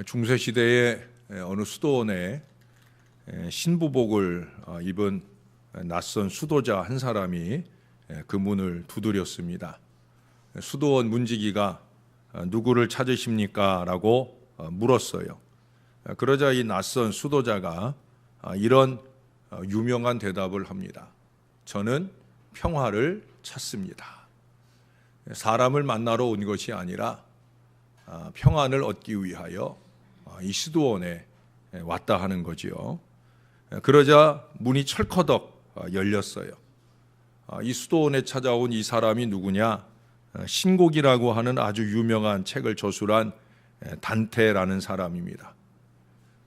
중세시대의 어느 수도원에 신부복을 입은 낯선 수도자 한 사람이 그 문을 두드렸습니다. 수도원 문지기가 누구를 찾으십니까? 라고 물었어요. 그러자 이 낯선 수도자가 이런 유명한 대답을 합니다. 저는 평화를 찾습니다. 사람을 만나러 온 것이 아니라 평안을 얻기 위하여 이 수도원에 왔다 하는 거지요. 그러자 문이 철커덕 열렸어요. 이 수도원에 찾아온 이 사람이 누구냐? 신곡이라고 하는 아주 유명한 책을 저술한 단테라는 사람입니다.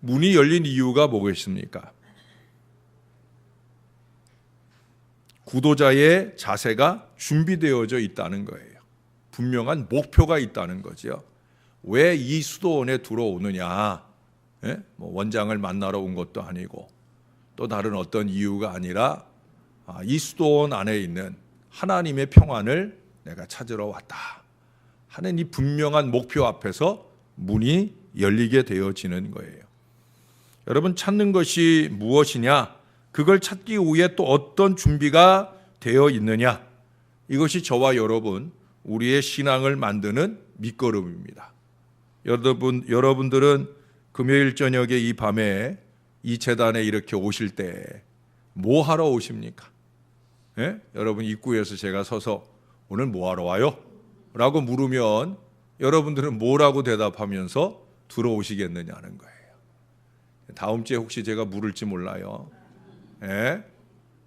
문이 열린 이유가 뭐겠습니까? 구도자의 자세가 준비되어져 있다는 거예요. 분명한 목표가 있다는 거죠. 왜 이 수도원에 들어오느냐? 원장을 만나러 온 것도 아니고 또 다른 어떤 이유가 아니라 이 수도원 안에 있는 하나님의 평안을 내가 찾으러 왔다 하는 이 분명한 목표 앞에서 문이 열리게 되어지는 거예요. 여러분, 찾는 것이 무엇이냐? 그걸 찾기 위해 또 어떤 준비가 되어 있느냐? 이것이 저와 여러분, 우리의 신앙을 만드는 밑거름입니다. 여러분들은 금요일 저녁에 이 밤에 이 제단에 이렇게 오실 때 뭐 하러 오십니까? 여러분 입구에서 제가 서서 오늘 뭐 하러 와요? 라고 물으면 여러분들은 뭐라고 대답하면서 들어오시겠느냐는 거예요. 다음 주에 혹시 제가 물을지 몰라요.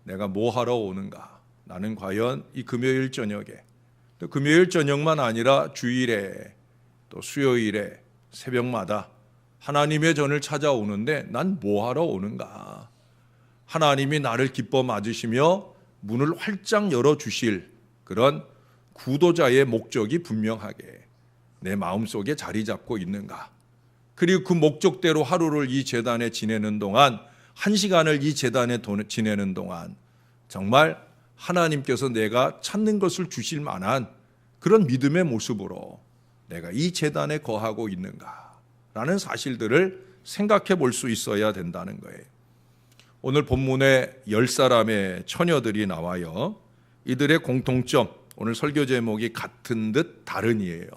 내가 뭐 하러 오는가? 나는 과연 이 금요일 저녁에, 또 금요일 저녁만 아니라 주일에 또 수요일에 새벽마다 하나님의 전을 찾아오는데 난 뭐 하러 오는가? 하나님이 나를 기뻐 맞으시며 문을 활짝 열어주실 그런 구도자의 목적이 분명하게 내 마음속에 자리 잡고 있는가? 그리고 그 목적대로 하루를 이 제단에 지내는 동안, 한 시간을 이 제단에 지내는 동안 정말 하나님께서 내가 찾는 것을 주실 만한 그런 믿음의 모습으로 내가 이 제단에 거하고 있는가? 라는 사실들을 생각해 볼 수 있어야 된다는 거예요. 오늘 본문에 10사람의 처녀들이 나와요. 이들의 공통점, 오늘 설교 제목이 같은 듯 다른이에요.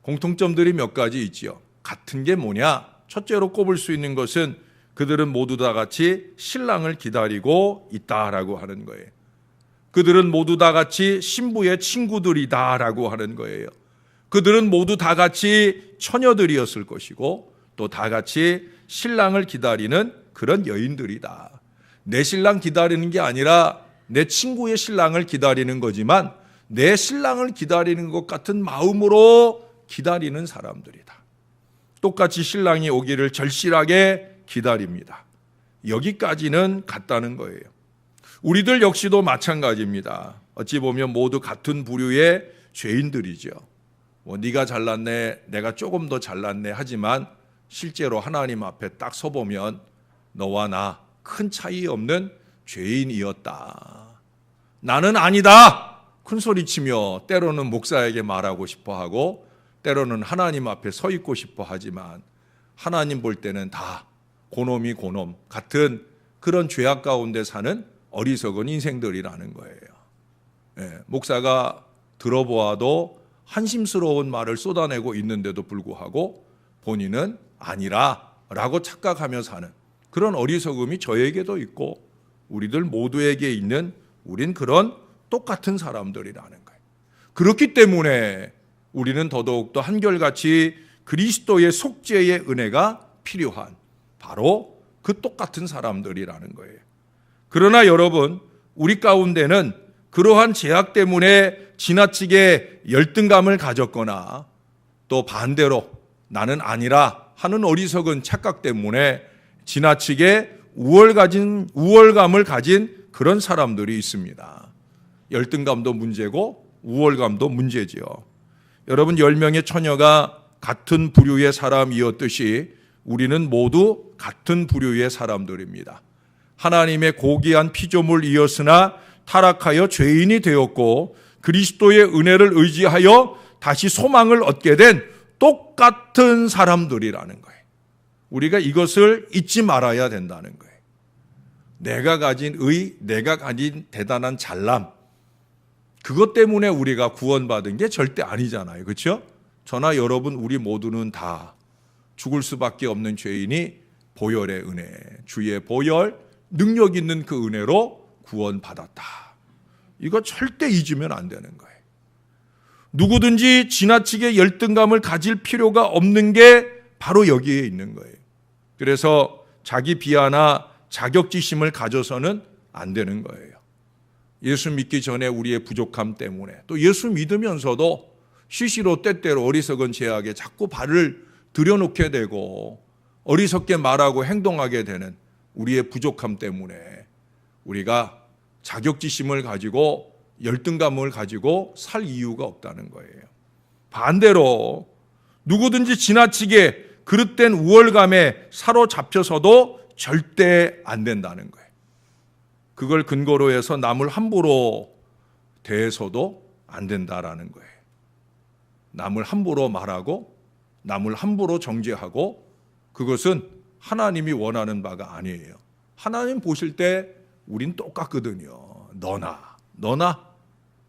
공통점들이 몇 가지 있지요. 같은 게 뭐냐? 첫째로 꼽을 수 있는 것은 그들은 모두 다 같이 신랑을 기다리고 있다라고 하는 거예요. 그들은 모두 다 같이 신부의 친구들이다라고 하는 거예요. 그들은 모두 다 같이 처녀들이었을 것이고 또 다 같이 신랑을 기다리는 그런 여인들이다. 내 신랑 기다리는 게 아니라 내 친구의 신랑을 기다리는 거지만 내 신랑을 기다리는 것 같은 마음으로 기다리는 사람들이다. 똑같이 신랑이 오기를 절실하게 기다립니다. 여기까지는 같다는 거예요. 우리들 역시도 마찬가지입니다. 어찌 보면 모두 같은 부류의 죄인들이죠. 네가 잘났네, 내가 조금 더 잘났네 하지만 실제로 하나님 앞에 딱 서보면 너와 나 큰 차이 없는 죄인이었다. 나는 아니다. 큰 소리치며 때로는 목사에게 말하고 싶어하고 때로는 하나님 앞에 서 있고 싶어 하지만 하나님 볼 때는 다 고놈이 고놈 같은 그런 죄악 가운데 사는 어리석은 인생들이라는 거예요. 목사가 들어보아도 한심스러운 말을 쏟아내고 있는데도 불구하고 본인은 아니라 라고 착각하며 사는 그런 어리석음이 저에게도 있고 우리들 모두에게 있는 우린 그런 똑같은 사람들이라는 거예요. 그렇기 때문에 우리는 더더욱더 한결같이 그리스도의 속죄의 은혜가 필요한 바로 그 똑같은 사람들이라는 거예요. 그러나 여러분, 우리 가운데는 그러한 죄악 때문에 지나치게 열등감을 가졌거나 또 반대로 나는 아니라 하는 어리석은 착각 때문에 지나치게 우월감을 가진 그런 사람들이 있습니다. 열등감도 문제고 우월감도 문제지요. 여러분, 10명의 처녀가 같은 부류의 사람이었듯이 우리는 모두 같은 부류의 사람들입니다. 하나님의 고귀한 피조물이었으나 타락하여 죄인이 되었고 그리스도의 은혜를 의지하여 다시 소망을 얻게 된 똑같은 사람들이라는 거예요. 우리가 이것을 잊지 말아야 된다는 거예요. 내가 가진 의, 내가 가진 대단한 잘남, 그것 때문에 우리가 구원받은 게 절대 아니잖아요. 그렇죠? 저나 여러분 우리 모두는 다 죽을 수밖에 없는 죄인이 보혈의 은혜, 주의 보혈, 능력 있는 그 은혜로 구원받았다. 이거 절대 잊으면 안 되는 거예요. 누구든지 지나치게 열등감을 가질 필요가 없는 게 바로 여기에 있는 거예요. 그래서 자기 비하나 자격지심을 가져서는 안 되는 거예요. 예수 믿기 전에 우리의 부족함 때문에, 또 예수 믿으면서도 시시로 때때로 어리석은 죄악에 자꾸 발을 들여놓게 되고 어리석게 말하고 행동하게 되는 우리의 부족함 때문에 우리가 자격지심을 가지고 열등감을 가지고 살 이유가 없다는 거예요. 반대로 누구든지 지나치게 그릇된 우월감에 사로잡혀서도 절대 안 된다는 거예요. 그걸 근거로 해서 남을 함부로 대해서도 안 된다라는 거예요. 남을 함부로 말하고 남을 함부로 정죄하고 그것은 하나님이 원하는 바가 아니에요. 하나님 보실 때 우린 똑같거든요. 너나.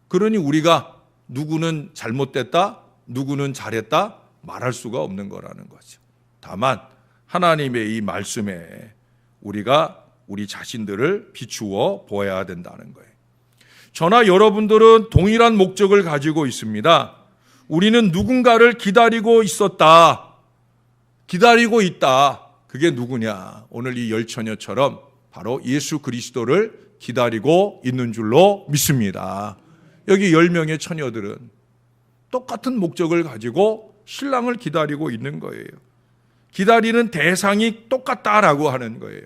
그러니 우리가 누구는 잘못됐다, 누구는 잘했다 말할 수가 없는 거라는 거죠. 다만 하나님의 이 말씀에 우리가 우리 자신들을 비추어 보아야 된다는 거예요. 저나 여러분들은 동일한 목적을 가지고 있습니다. 우리는 누군가를 기다리고 있었다. 기다리고 있다. 그게 누구냐? 오늘 이 열처녀처럼 바로 예수 그리스도를 기다리고 있는 줄로 믿습니다. 여기 10명의 처녀들은 똑같은 목적을 가지고 신랑을 기다리고 있는 거예요. 기다리는 대상이 똑같다라고 하는 거예요.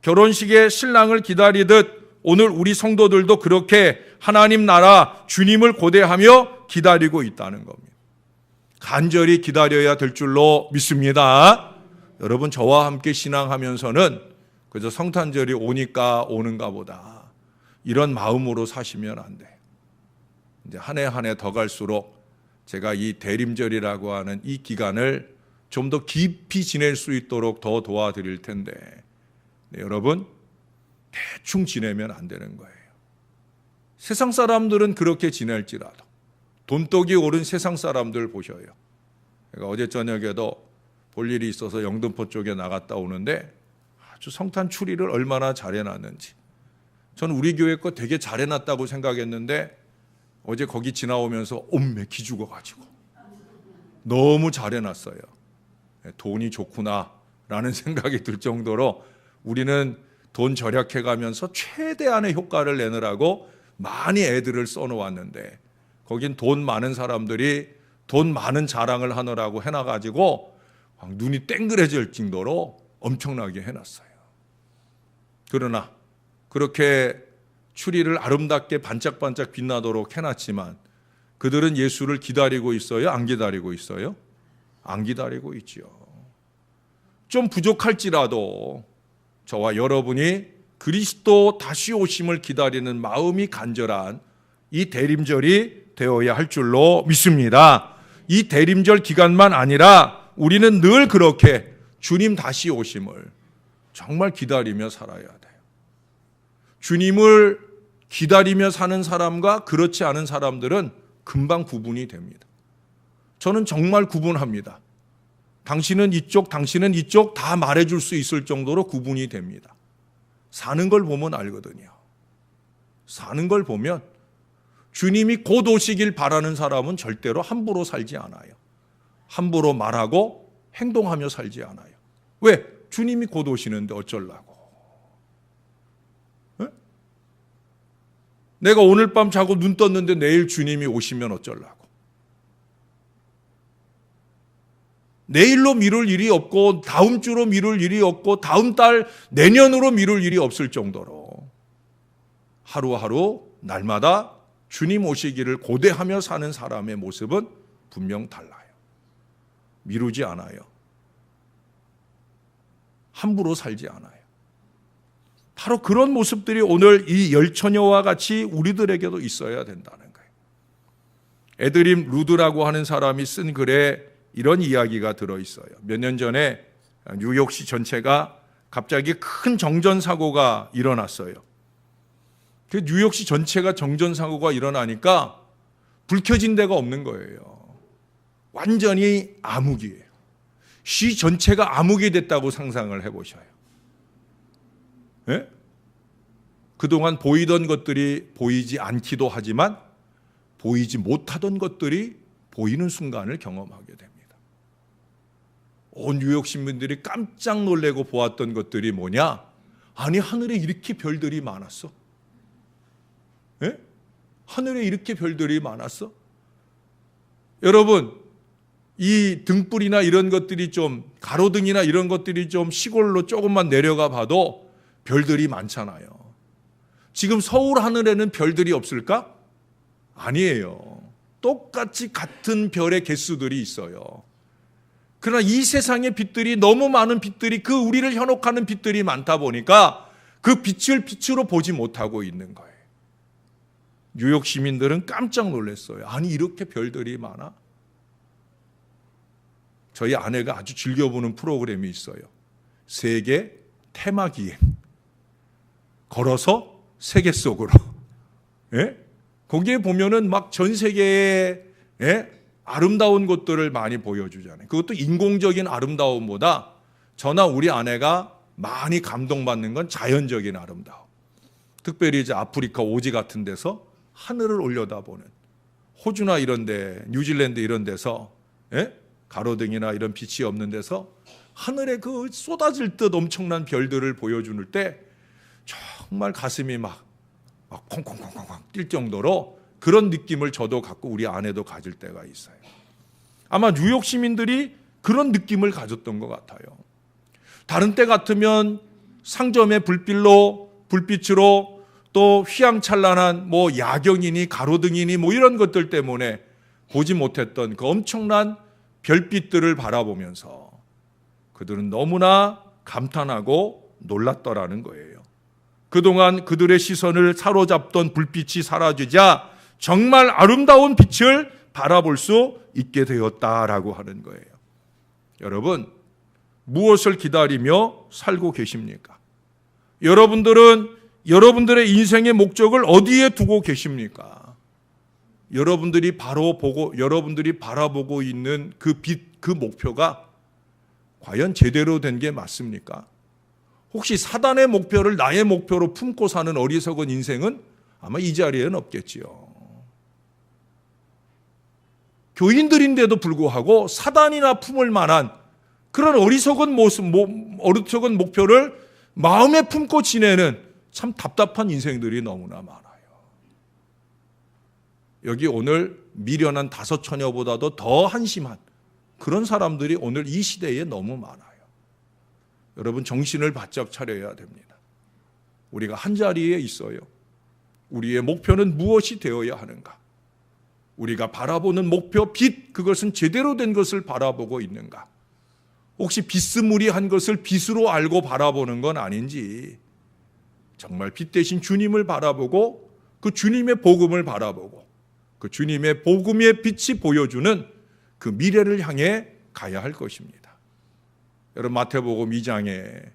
결혼식에 신랑을 기다리듯 오늘 우리 성도들도 그렇게 하나님 나라 주님을 고대하며 기다리고 있다는 겁니다. 간절히 기다려야 될 줄로 믿습니다. 여러분, 저와 함께 신앙하면서는 그저 성탄절이 오니까 오는가 보다 이런 마음으로 사시면 안 돼요. 이제 한 해 한 해 더 갈수록 제가 이 대림절이라고 하는 이 기간을 좀 더 깊이 지낼 수 있도록 더 도와드릴 텐데, 네, 여러분 대충 지내면 안 되는 거예요. 세상 사람들은 그렇게 지낼지라도 돈독이 오른 세상 사람들 보셔요. 제가 어제 저녁에도 볼 일이 있어서 영등포 쪽에 나갔다 오는데 아주 성탄 추리를 얼마나 잘해놨는지, 저는 우리 교회 거 되게 잘해놨다고 생각했는데 어제 거기 지나오면서 엄매 기 죽어가지고 너무 잘해놨어요. 돈이 좋구나라는 생각이 들 정도로 우리는 돈 절약해가면서 최대한의 효과를 내느라고 많이 애들을 써놓았는데 거긴 돈 많은 사람들이 돈 많은 자랑을 하느라고 해놔가지고 막 눈이 땡그레질 정도로 엄청나게 해놨어요. 그러나 그렇게 추리를 아름답게 반짝반짝 빛나도록 해놨지만 그들은 예수를 기다리고 있어요? 안 기다리고 있어요? 안 기다리고 있지요. 좀 부족할지라도 저와 여러분이 그리스도 다시 오심을 기다리는 마음이 간절한 이 대림절이 되어야 할 줄로 믿습니다. 이 대림절 기간만 아니라 우리는 늘 그렇게 주님 다시 오심을 정말 기다리며 살아야 돼요. 주님을 기다리며 사는 사람과 그렇지 않은 사람들은 금방 구분이 됩니다. 저는 정말 구분합니다. 당신은 이쪽, 당신은 이쪽 다 말해줄 수 있을 정도로 구분이 됩니다. 사는 걸 보면 알거든요. 사는 걸 보면 주님이 곧 오시길 바라는 사람은 절대로 함부로 살지 않아요. 함부로 말하고 행동하며 살지 않아요. 왜? 주님이 곧 오시는데 어쩌려고. 에? 내가 오늘 밤 자고 눈 떴는데 내일 주님이 오시면 어쩌려고. 내일로 미룰 일이 없고 다음 주로 미룰 일이 없고 다음 달 내년으로 미룰 일이 없을 정도로 하루하루 날마다 주님 오시기를 고대하며 사는 사람의 모습은 분명 달라요. 미루지 않아요. 함부로 살지 않아요. 바로 그런 모습들이 오늘 이 열처녀와 같이 우리들에게도 있어야 된다는 거예요. 에드림 루드라고 하는 사람이 쓴 글에 이런 이야기가 들어있어요. 몇 년 전에 뉴욕시 전체가 갑자기 큰 정전사고가 일어났어요. 뉴욕시 전체가 정전사고가 일어나니까 불 켜진 데가 없는 거예요. 완전히 암흑이에요. 시 전체가 암흑이 됐다고 상상을 해보셔요. 예? 그동안 보이던 것들이 보이지 않기도 하지만 보이지 못하던 것들이 보이는 순간을 경험하게 됩니다. 온 뉴욕 시민들이 깜짝 놀래고 보았던 것들이 뭐냐? 아니, 하늘에 이렇게 별들이 많았어? 예? 하늘에 이렇게 별들이 많았어? 여러분, 이 등불이나 이런 것들이 좀, 가로등이나 이런 것들이 좀 시골로 조금만 내려가 봐도 별들이 많잖아요. 지금 서울 하늘에는 별들이 없을까? 아니에요. 똑같이 같은 별의 개수들이 있어요. 그러나 이 세상의 빛들이, 너무 많은 빛들이, 그 우리를 현혹하는 빛들이 많다 보니까 그 빛을 빛으로 보지 못하고 있는 거예요. 뉴욕 시민들은 깜짝 놀랐어요. 아니, 이렇게 별들이 많아? 저희 아내가 아주 즐겨보는 프로그램이 있어요. 세계 테마기행. 걸어서 세계 속으로. 예? 거기에 보면은 막 전 세계의 아름다운 곳들을 많이 보여주잖아요. 그것도 인공적인 아름다움보다 저나 우리 아내가 많이 감동받는 건 자연적인 아름다움. 특별히 이제 아프리카 오지 같은 데서 하늘을 올려다보는, 호주나 이런 데, 뉴질랜드 이런 데서 가로등이나 이런 빛이 없는 데서 하늘에 그 쏟아질 듯 엄청난 별들을 보여주는 때 정말 가슴이 막 콩콩콩콩 뛸 정도로 그런 느낌을 저도 갖고 우리 아내도 가질 때가 있어요. 아마 뉴욕 시민들이 그런 느낌을 가졌던 것 같아요. 다른 때 같으면 상점의 불빛으로 또 휘황찬란한 뭐 야경이니 가로등이니 뭐 이런 것들 때문에 보지 못했던 그 엄청난 별빛들을 바라보면서 그들은 너무나 감탄하고 놀랐더라는 거예요. 그동안 그들의 시선을 사로잡던 불빛이 사라지자 정말 아름다운 빛을 바라볼 수 있게 되었다라고 하는 거예요. 여러분, 무엇을 기다리며 살고 계십니까? 여러분들은 여러분들의 인생의 목적을 어디에 두고 계십니까? 여러분들이 바라보고 있는 그 빛, 그 목표가 과연 제대로 된 게 맞습니까? 혹시 사단의 목표를 나의 목표로 품고 사는 어리석은 인생은 아마 이 자리에는 없겠지요. 교인들인데도 불구하고 사단이나 품을 만한 그런 어리석은 목표를 마음에 품고 지내는 참 답답한 인생들이 너무나 많아요. 여기 오늘 미련한 5 처녀보다도 더 한심한 그런 사람들이 오늘 이 시대에 너무 많아요. 여러분, 정신을 바짝 차려야 됩니다. 우리가 한 자리에 있어요. 우리의 목표는 무엇이 되어야 하는가? 우리가 바라보는 목표, 빛, 그것은 제대로 된 것을 바라보고 있는가? 혹시 비스무리한 것을 빛으로 알고 바라보는 건 아닌지, 정말 빛 대신 주님을 바라보고 그 주님의 복음을 바라보고 그 주님의 복음의 빛이 보여주는 그 미래를 향해 가야 할 것입니다. 여러분, 마태복음 2장에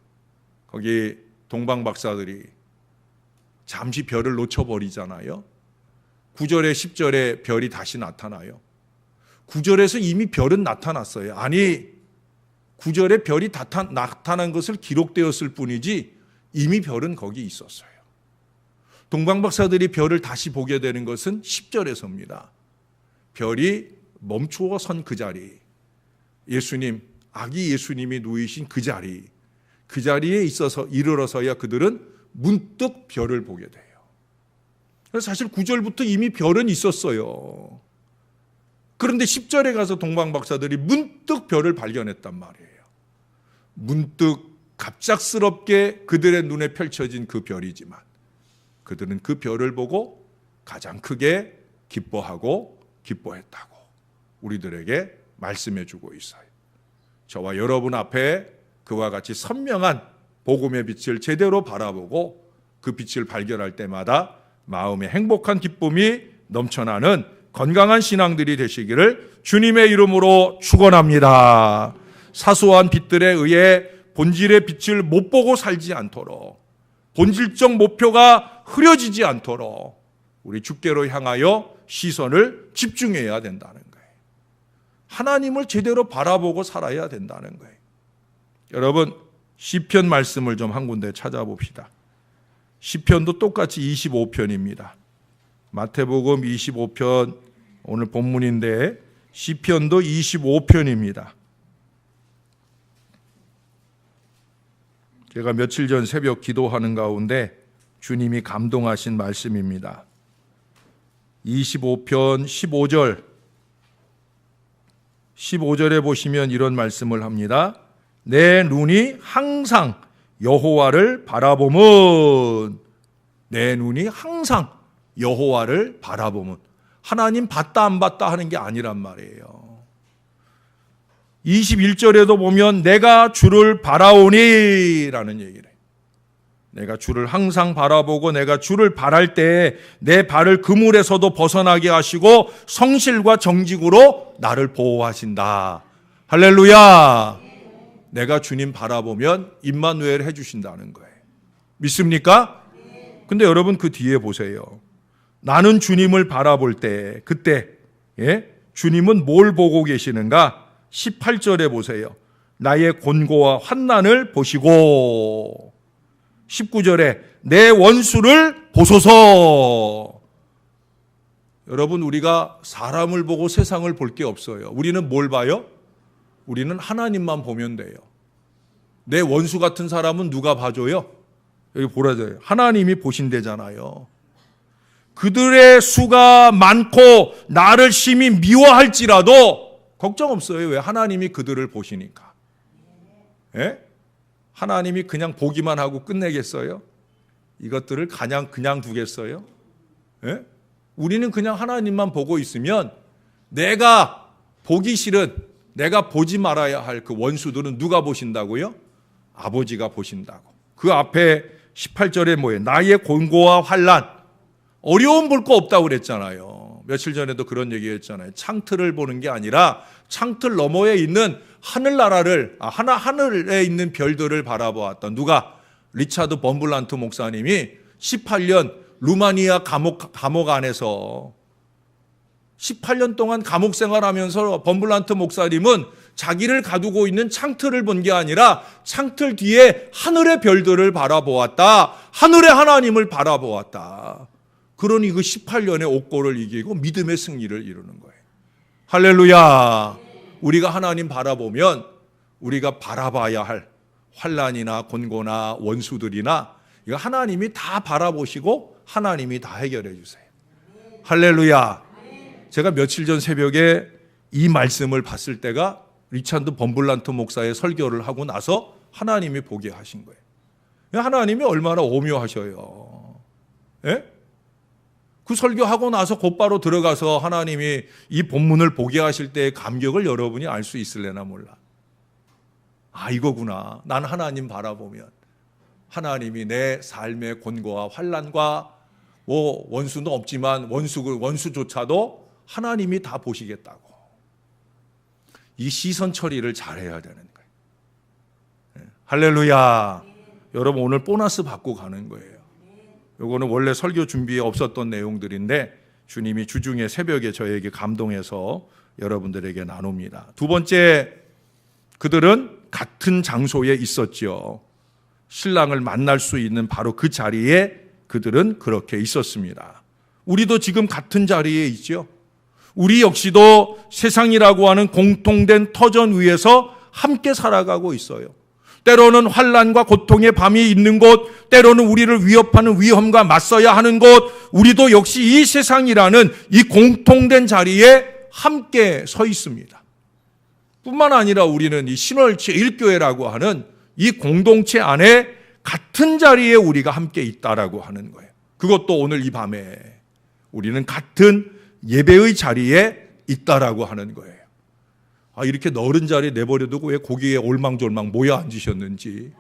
거기 동방 박사들이 잠시 별을 놓쳐버리잖아요. 9절에 10절에 별이 다시 나타나요. 9절에서 이미 별은 나타났어요. 아니, 9절에 별이 나타난 것을 기록되었을 뿐이지 이미 별은 거기 있었어요. 동방 박사들이 별을 다시 보게 되는 것은 10절에서입니다. 별이 멈추어 선 그 자리, 예수님, 아기 예수님이 누이신 그 자리에 있어서 이르러서야 그들은 문득 별을 보게 돼요. 그래서 사실 9절부터 이미 별은 있었어요. 그런데 10절에 가서 동방 박사들이 문득 별을 발견했단 말이에요. 문득 갑작스럽게 그들의 눈에 펼쳐진 그 별이지만 그들은 그 별을 보고 가장 크게 기뻐하고 기뻐했다고 우리들에게 말씀해 주고 있어요. 저와 여러분 앞에 그와 같이 선명한 복음의 빛을 제대로 바라보고 그 빛을 발견할 때마다 마음에 행복한 기쁨이 넘쳐나는 건강한 신앙들이 되시기를 주님의 이름으로 축원합니다. 사소한 빛들에 의해 본질의 빛을 못 보고 살지 않도록, 본질적 목표가 흐려지지 않도록 우리 주께로 향하여 시선을 집중해야 된다는 거예요. 하나님을 제대로 바라보고 살아야 된다는 거예요. 여러분, 시편 말씀을 좀 한 군데 찾아봅시다. 시편도 똑같이 25편입니다. 마태복음 25편 오늘 본문인데 시편도 25편입니다. 제가 며칠 전 새벽 기도하는 가운데 주님이 감동하신 말씀입니다. 25편 15절에 보시면 이런 말씀을 합니다. 내 눈이 항상 여호와를 바라보면, 내 눈이 항상 여호와를 바라보면, 하나님 봤다 안 봤다 하는 게 아니란 말이에요. 21절에도 보면 내가 주를 바라오니 라는 얘기를 해요. 내가 주를 항상 바라보고 내가 주를 바랄 때 내 발을 그물에서도 벗어나게 하시고 성실과 정직으로 나를 보호하신다. 할렐루야. 내가 주님 바라보면 임마누엘 해주신다는 거예요. 믿습니까? 근데 여러분 그 뒤에 보세요. 나는 주님을 바라볼 때 그때 주님은 뭘 보고 계시는가? 18절에 보세요. 나의 곤고와 환난을 보시고, 19절에 내 원수를 보소서. 여러분, 우리가 사람을 보고 세상을 볼 게 없어요. 우리는 뭘 봐요? 우리는 하나님만 보면 돼요. 내 원수 같은 사람은 누가 봐줘요? 여기 보라져요. 하나님이 보신대잖아요. 그들의 수가 많고 나를 심히 미워할지라도 걱정 없어요. 왜? 하나님이 그들을 보시니까. 예? 하나님이 그냥 보기만 하고 끝내겠어요? 이것들을 그냥 두겠어요? 예? 우리는 그냥 하나님만 보고 있으면 내가 보기 싫은, 내가 보지 말아야 할 그 원수들은 누가 보신다고요? 아버지가 보신다고. 그 앞에 18절에 뭐예요? 나의 곤고와 환난, 어려움 볼 거 없다고 그랬잖아요. 며칠 전에도 그런 얘기했잖아요. 창틀을 보는 게 아니라 창틀 너머에 있는 하늘나라를, 하늘에 있는 별들을 바라보았던 누가? 리차드 범블란트 목사님이 18년 루마니아 감옥 안에서 18년 동안 감옥 생활하면서 범블란트 목사님은 자기를 가두고 있는 창틀을 본 게 아니라 창틀 뒤에 하늘의 별들을 바라보았다. 하늘의 하나님을 바라보았다. 그러니 그 18년의 옥고를 이기고 믿음의 승리를 이루는 거예요. 할렐루야. 우리가 하나님 바라보면 우리가 바라봐야 할 환난이나 곤고나 원수들이나 이거 하나님이 다 바라보시고 하나님이 다 해결해 주세요. 할렐루야. 제가 며칠 전 새벽에 이 말씀을 봤을 때가 리차드 범블란트 목사의 설교를 하고 나서 하나님이 보게 하신 거예요. 하나님이 얼마나 오묘하셔요. 예? 그 설교하고 나서 곧바로 들어가서 하나님이 이 본문을 보게 하실 때의 감격을 여러분이 알 수 있을래나 몰라. 아, 이거구나. 난 하나님 바라보면 하나님이 내 삶의 곤고와 환난과 원수는 없지만 원수조차도 하나님이 다 보시겠다고. 이 시선 처리를 잘해야 되는 거예요. 할렐루야. 여러분 오늘 보너스 받고 가는 거예요. 요거는 원래 설교 준비에 없었던 내용들인데 주님이 주중에 새벽에 저에게 감동해서 여러분들에게 나눕니다. 두 번째, 그들은 같은 장소에 있었죠. 신랑을 만날 수 있는 바로 그 자리에 그들은 그렇게 있었습니다. 우리도 지금 같은 자리에 있죠. 우리 역시도 세상이라고 하는 공통된 터전 위에서 함께 살아가고 있어요. 때로는 환난과 고통의 밤이 있는 곳, 때로는 우리를 위협하는 위험과 맞서야 하는 곳, 우리도 역시 이 세상이라는 이 공통된 자리에 함께 서 있습니다. 뿐만 아니라 우리는 이 신월체 1교회라고 하는 이 공동체 안에 같은 자리에 우리가 함께 있다라고 하는 거예요. 그것도 오늘 이 밤에 우리는 같은 예배의 자리에 있다라고 하는 거예요. 아, 이렇게 넓은 자리에 내버려두고 왜 거기에 올망졸망 모여 앉으셨는지.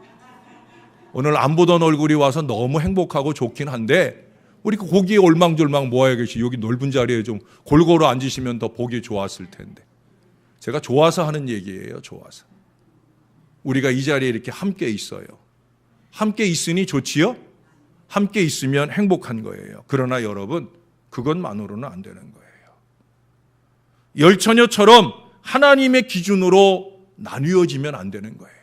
오늘 안 보던 얼굴이 와서 너무 행복하고 좋긴 한데 우리 거기에 올망졸망 모아야 계시 여기 넓은 자리에 좀 골고루 앉으시면 더 보기 좋았을 텐데. 제가 좋아서 하는 얘기예요. 좋아서. 우리가 이 자리에 이렇게 함께 있어요. 함께 있으니 좋지요? 함께 있으면 행복한 거예요. 그러나 여러분, 그것만으로는 안 되는 거예요. 열처녀처럼 하나님의 기준으로 나뉘어지면 안 되는 거예요.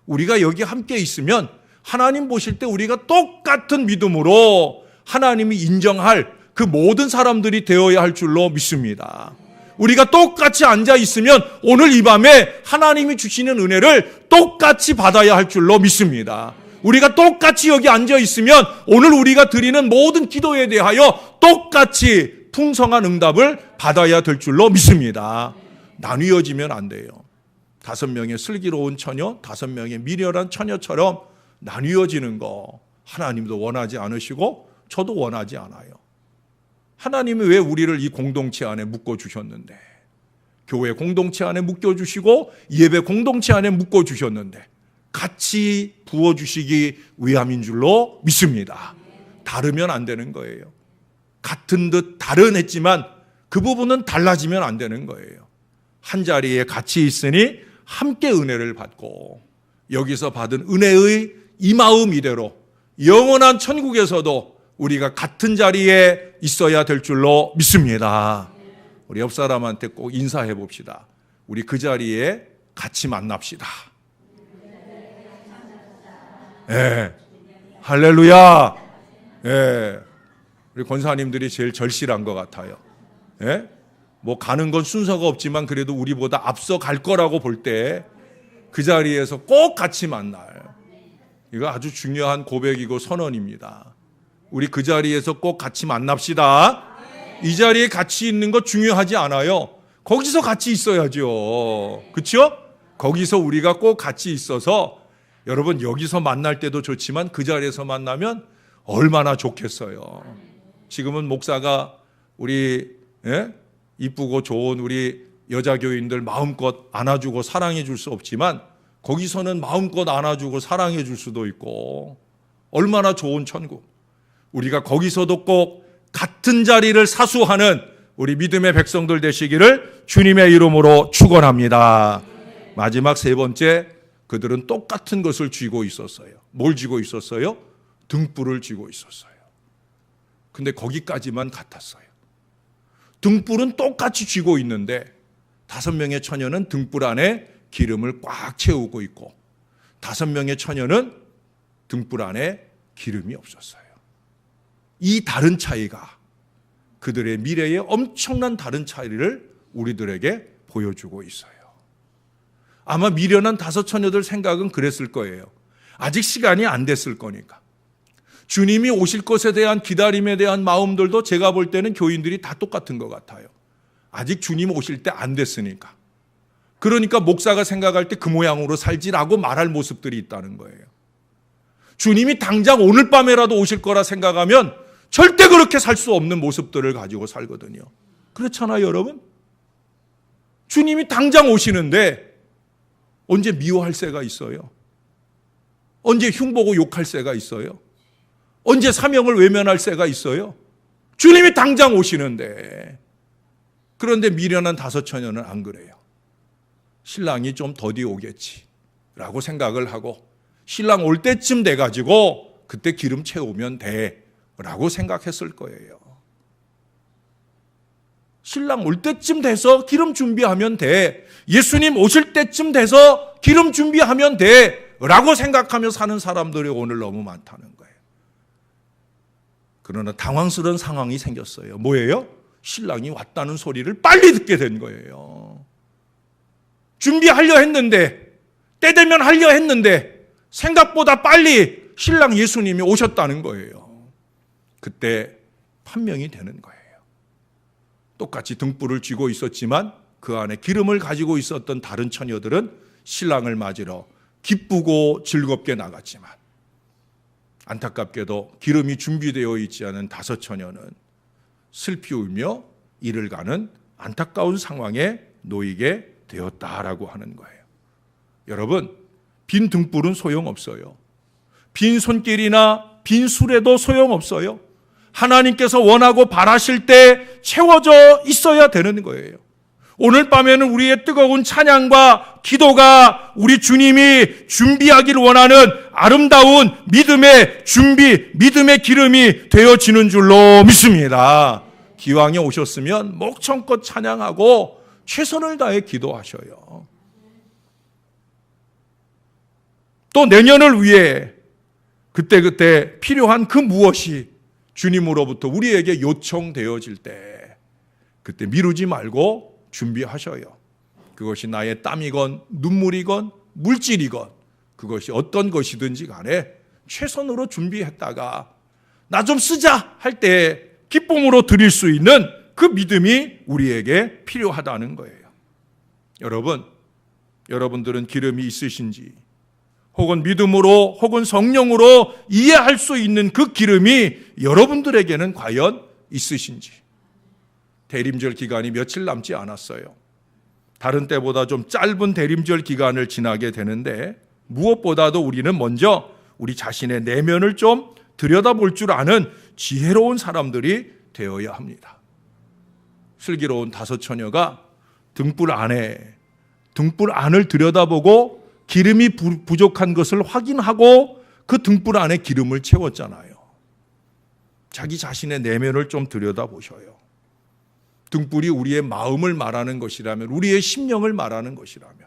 우리가 여기 함께 있으면 하나님 보실 때 우리가 똑같은 믿음으로 하나님이 인정할 그 모든 사람들이 되어야 할 줄로 믿습니다. 우리가 똑같이 앉아 있으면 오늘 이 밤에 하나님이 주시는 은혜를 똑같이 받아야 할 줄로 믿습니다. 우리가 똑같이 여기 앉아 있으면 오늘 우리가 드리는 모든 기도에 대하여 똑같이 풍성한 응답을 받아야 될 줄로 믿습니다. 나뉘어지면 안 돼요. 5명의 슬기로운 처녀, 5명의 미련한 처녀처럼 나뉘어지는 거 하나님도 원하지 않으시고 저도 원하지 않아요. 하나님이 왜 우리를 이 공동체 안에 묶어주셨는데, 교회 공동체 안에 묶어주시고 예배 공동체 안에 묶어주셨는데 같이 부어주시기 위함인 줄로 믿습니다. 다르면 안 되는 거예요. 같은 듯 다른 했지만 그 부분은 달라지면 안 되는 거예요. 한 자리에 같이 있으니 함께 은혜를 받고 여기서 받은 은혜의 이 마음 이대로 영원한 천국에서도 우리가 같은 자리에 있어야 될 줄로 믿습니다. 우리 옆 사람한테 꼭 인사해 봅시다. 우리 그 자리에 같이 만납시다. 예. 할렐루야. 예. 우리 권사님들이 제일 절실한 것 같아요. 예? 뭐 가는 건 순서가 없지만 그래도 우리보다 앞서 갈 거라고 볼 때 그 자리에서 꼭 같이 만날. 이거 아주 중요한 고백이고 선언입니다. 우리 그 자리에서 꼭 같이 만납시다. 이 자리에 같이 있는 거 중요하지 않아요. 거기서 같이 있어야죠. 그렇죠? 거기서 우리가 꼭 같이 있어서 여러분 여기서 만날 때도 좋지만 그 자리에서 만나면 얼마나 좋겠어요. 지금은 목사가 우리 이쁘고 좋은 우리 여자 교인들 마음껏 안아주고 사랑해 줄 수 없지만 거기서는 마음껏 안아주고 사랑해 줄 수도 있고 얼마나 좋은 천국. 우리가 거기서도 꼭 같은 자리를 사수하는 우리 믿음의 백성들 되시기를 주님의 이름으로 축원합니다. 마지막 세 번째, 그들은 똑같은 것을 쥐고 있었어요. 뭘 쥐고 있었어요? 등불을 쥐고 있었어요. 근데 거기까지만 같았어요. 등불은 똑같이 쥐고 있는데 5명의 처녀는 등불 안에 기름을 꽉 채우고 있고 5명의 처녀는 등불 안에 기름이 없었어요. 이 다른 차이가 그들의 미래에 엄청난 다른 차이를 우리들에게 보여주고 있어요. 아마 미련한 5 처녀들 생각은 그랬을 거예요. 아직 시간이 안 됐을 거니까. 주님이 오실 것에 대한 기다림에 대한 마음들도 제가 볼 때는 교인들이 다 똑같은 것 같아요. 아직 주님 오실 때 안 됐으니까. 그러니까 목사가 생각할 때 그 모양으로 살지라고 말할 모습들이 있다는 거예요. 주님이 당장 오늘 밤에라도 오실 거라 생각하면 절대 그렇게 살 수 없는 모습들을 가지고 살거든요. 그렇잖아요, 여러분? 주님이 당장 오시는데 언제 미워할 새가 있어요? 언제 흉보고 욕할 새가 있어요? 언제 사명을 외면할 새가 있어요? 주님이 당장 오시는데. 그런데 미련한 5 처녀는 안 그래요. 신랑이 좀 더디 오겠지 라고 생각을 하고 신랑 올 때쯤 돼가지고 그때 기름 채우면 돼 라고 생각했을 거예요. 신랑 올 때쯤 돼서 기름 준비하면 돼. 예수님 오실 때쯤 돼서 기름 준비하면 돼 라고 생각하며 사는 사람들이 오늘 너무 많다는 거예요. 그러나 당황스러운 상황이 생겼어요. 뭐예요? 신랑이 왔다는 소리를 빨리 듣게 된 거예요. 준비하려 했는데, 때 되면 하려 했는데 생각보다 빨리 신랑 예수님이 오셨다는 거예요. 그때 판명이 되는 거예요. 똑같이 등불을 쥐고 있었지만 그 안에 기름을 가지고 있었던 다른 처녀들은 신랑을 맞으러 기쁘고 즐겁게 나갔지만 안타깝게도 기름이 준비되어 있지 않은 5 처녀는 슬피 울며 이를 가는 안타까운 상황에 놓이게 되었다라고 하는 거예요. 여러분, 빈 등불은 소용없어요. 빈 손길이나 빈 술에도 소용없어요. 하나님께서 원하고 바라실 때 채워져 있어야 되는 거예요. 오늘 밤에는 우리의 뜨거운 찬양과 기도가 우리 주님이 준비하기를 원하는 아름다운 믿음의 준비, 믿음의 기름이 되어지는 줄로 믿습니다. 기왕에 오셨으면 목청껏 찬양하고 최선을 다해 기도하셔요. 또 내년을 위해 그때그때 필요한 그 무엇이 주님으로부터 우리에게 요청되어질 때 그때 미루지 말고 준비하셔요. 그것이 나의 땀이건 눈물이건 물질이건 그것이 어떤 것이든지 간에 최선으로 준비했다가 나 좀 쓰자 할 때 기쁨으로 드릴 수 있는 그 믿음이 우리에게 필요하다는 거예요. 여러분들은 기름이 있으신지 혹은 믿음으로 혹은 성령으로 이해할 수 있는 그 기름이 여러분들에게는 과연 있으신지. 대림절 기간이 며칠 남지 않았어요. 다른 때보다 좀 짧은 대림절 기간을 지나게 되는데 무엇보다도 우리는 먼저 우리 자신의 내면을 좀 들여다볼 줄 아는 지혜로운 사람들이 되어야 합니다. 슬기로운 다섯 처녀가 등불 안을 들여다보고 기름이 부족한 것을 확인하고 그 등불 안에 기름을 채웠잖아요. 자기 자신의 내면을 좀 들여다보셔요. 등불이 우리의 마음을 말하는 것이라면, 우리의 심령을 말하는 것이라면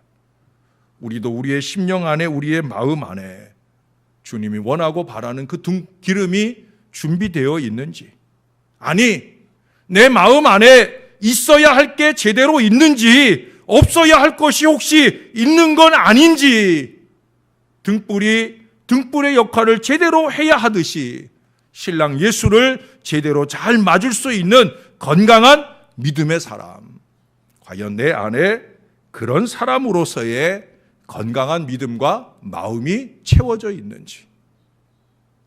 우리도 우리의 심령 안에, 우리의 마음 안에 주님이 원하고 바라는 그 기름이 준비되어 있는지, 아니 내 마음 안에 있어야 할 게 제대로 있는지, 없어야 할 것이 혹시 있는 건 아닌지, 등불의 역할을 제대로 해야 하듯이 신랑 예수를 제대로 잘 맞을 수 있는 건강한 믿음의 사람, 과연 내 안에 그런 사람으로서의 건강한 믿음과 마음이 채워져 있는지.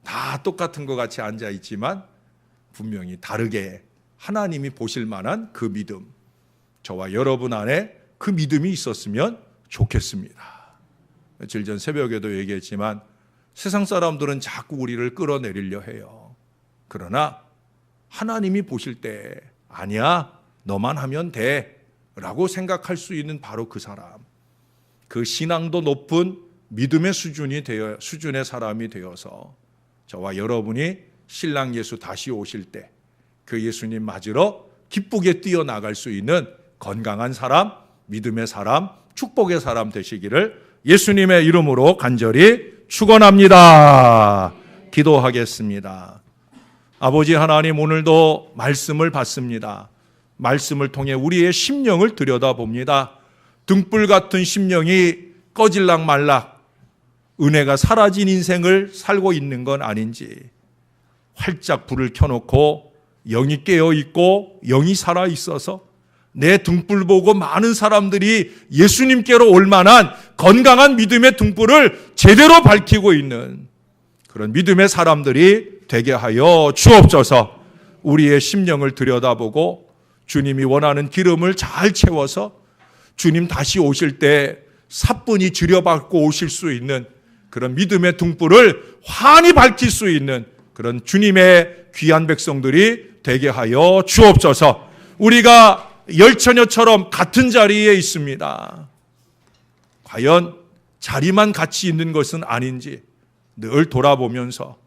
다 똑같은 것 같이 앉아 있지만 분명히 다르게 하나님이 보실 만한 그 믿음, 저와 여러분 안에 그 믿음이 있었으면 좋겠습니다. 며칠 전 새벽에도 얘기했지만 세상 사람들은 자꾸 우리를 끌어내리려 해요. 그러나 하나님이 보실 때 아니야, 너만 하면 돼 라고 생각할 수 있는 바로 그 사람, 그 신앙도 높은 믿음의 수준의 사람이 되어서 저와 여러분이 신랑 예수 다시 오실 때 그 예수님 맞으러 기쁘게 뛰어나갈 수 있는 건강한 사람, 믿음의 사람, 축복의 사람 되시기를 예수님의 이름으로 간절히 축원합니다. 기도하겠습니다. 아버지 하나님, 오늘도 말씀을 받습니다. 말씀을 통해 우리의 심령을 들여다봅니다. 등불 같은 심령이 꺼질락 말락 은혜가 사라진 인생을 살고 있는 건 아닌지, 활짝 불을 켜놓고 영이 깨어있고 영이 살아있어서 내 등불 보고 많은 사람들이 예수님께로 올 만한 건강한 믿음의 등불을 제대로 밝히고 있는 그런 믿음의 사람들이 되게 하여 주옵소서. 우리의 심령을 들여다보고 주님이 원하는 기름을 잘 채워서 주님 다시 오실 때 사뿐히 지려받고 오실 수 있는 그런 믿음의 등불을 환히 밝힐 수 있는 그런 주님의 귀한 백성들이 되게 하여 주옵소서. 우리가 열처녀처럼 같은 자리에 있습니다. 과연 자리만 같이 있는 것은 아닌지 늘 돌아보면서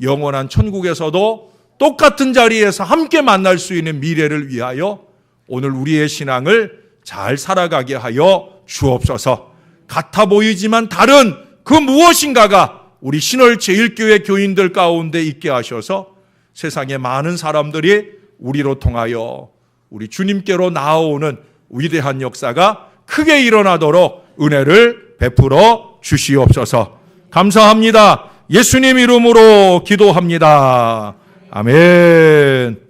영원한 천국에서도 똑같은 자리에서 함께 만날 수 있는 미래를 위하여 오늘 우리의 신앙을 잘 살아가게 하여 주옵소서. 같아 보이지만 다른 그 무엇인가가 우리 신월제일교회 교인들 가운데 있게 하셔서 세상의 많은 사람들이 우리로 통하여 우리 주님께로 나아오는 위대한 역사가 크게 일어나도록 은혜를 베풀어 주시옵소서. 감사합니다. 예수님 이름으로 기도합니다. 아멘.